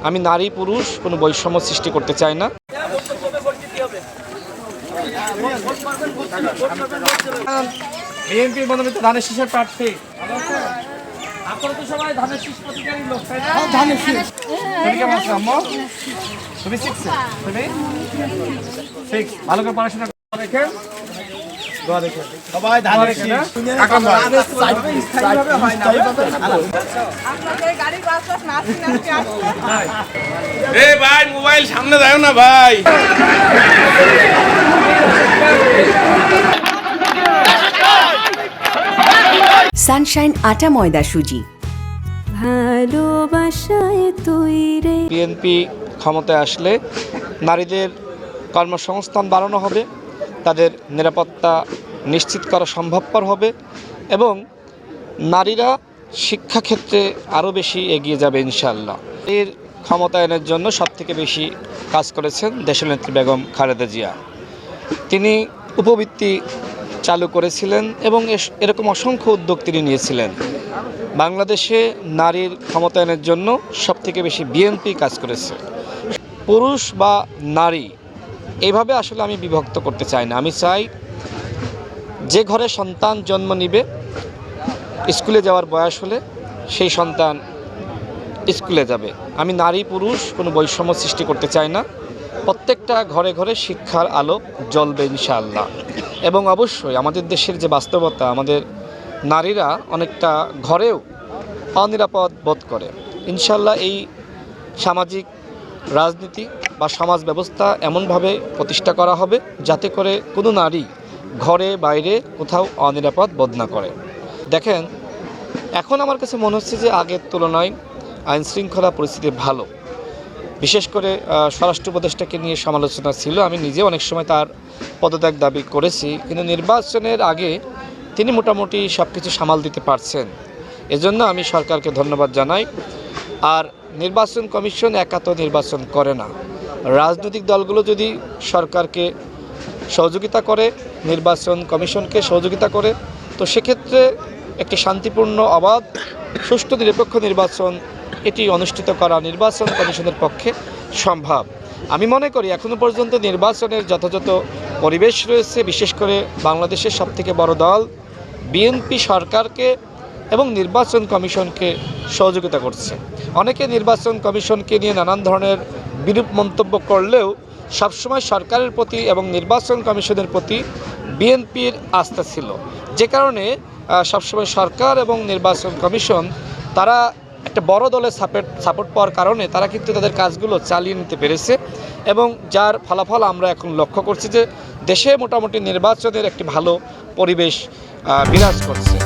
আমি নারী পুরুষ কোনো বৈষম্য সৃষ্টি করতে চাই না। বিএনপির মনোনীত ধানের শীষের প্রার্থী আপনারা তো সবাই ধানের শীষ প্রতিকারী লোক, তাই না? ধানের শীষ তুমি কেমন আছো আম্মু? তুমি ভালো করে পড়াশোনা রেখে সবাই ধানের শীষ ভাই মোবাইল সামনে যাও না ভাই। সানশাইন আটা ময়দা সুজি, ভালোবাসায় তৈরি। বিএনপি ক্ষমতায় আসলে নারীদের কর্মসংস্থান বাড়ানো হবে, তাদের নিরাপত্তা নিশ্চিত করা সম্ভবপর হবে এবং নারীরা শিক্ষাক্ষেত্রে আরও বেশি এগিয়ে যাবে ইনশাআল্লাহ। এর ক্ষমতায়নের জন্য সবথেকে বেশি কাজ করেছেন দেশনেত্রী বেগম খালেদা জিয়া। তিনি উপবৃত্তি চালু করেছিলেন এবং এরকম অসংখ্য উদ্যোগ তিনি নিয়েছিলেন। বাংলাদেশে নারীর ক্ষমতায়নের জন্য সবথেকে বেশি বিএনপি কাজ করেছে। পুরুষ বা নারী এইভাবে আসলে আমি বিভক্ত করতে চাই না। আমি চাই যে ঘরে সন্তান জন্ম নিবে, স্কুলে যাওয়ার বয়স হলে সেই সন্তান স্কুলে যাবে। আমি নারী পুরুষ কোনো বৈষম্য সৃষ্টি করতে চাই না। প্রত্যেকটা ঘরে ঘরে শিক্ষার আলো জ্বলবে ইনশাআল্লাহ। এবং অবশ্যই আমাদের দেশের যে বাস্তবতা, আমাদের নারীরা অনেকটা ঘরেও অনিরাপদ বোধ করে। ইনশাআল্লাহ এই সামাজিক রাজনীতি বা সমাজ ব্যবস্থা এমনভাবে প্রতিষ্ঠা করা হবে যাতে করে কোনো নারী ঘরে বাইরে কোথাও অনিরাপদ বোধ না করে। দেখেন, এখন আমার কাছে মনে হচ্ছে যে আগের তুলনায় আইনশৃঙ্খলা পরিস্থিতি ভালো। বিশেষ করে স্বরাষ্ট্র উপদেষ্টাকে নিয়ে সমালোচনা ছিল, আমি নিজে অনেক সময় তার পদত্যাগ দাবি করেছি, কিন্তু নির্বাচনের আগে তিনি মোটামুটি সব কিছু সামাল দিতে পারছেন। এজন্য আমি সরকারকে ধন্যবাদ জানাই। আর নির্বাচন কমিশন একা তো নির্বাচন করে না, রাজনৈতিক দলগুলো যদি সরকারকে সহযোগিতা করে, নির্বাচন কমিশনকে সহযোগিতা করে, তো সেক্ষেত্রে একটি শান্তিপূর্ণ, অবাধ, সুষ্ঠু, নিরপেক্ষ নির্বাচন এটি অনুষ্ঠিত করা নির্বাচন কমিশনের পক্ষে সম্ভব। আমি মনে করি এখনও পর্যন্ত নির্বাচনের যথাযথ পরিবেশ রয়েছে। বিশেষ করে বাংলাদেশের সবথেকে বড় দল বিএনপি সরকারকে এবং নির্বাচন কমিশনকে সহযোগিতা করছে। অনেকে নির্বাচন কমিশনকে নিয়ে নানান ধরনের বিরূপ মন্তব্য করলেও সবসময় সরকারের প্রতি এবং নির্বাচন কমিশনের প্রতি বিএনপির আস্থা ছিল, যে কারণে সবসময় সরকার এবং নির্বাচন কমিশন তারা একটা বড় দলের সাপোর্ট পাওয়ার কারণে তারা কিন্তু তাদের কাজগুলো চালিয়ে নিতে পেরেছে এবং যার ফলাফল আমরা এখন লক্ষ্য করছি যে দেশে মোটামুটি নির্বাচনের একটি ভালো পরিবেশ বিরাজ করছে।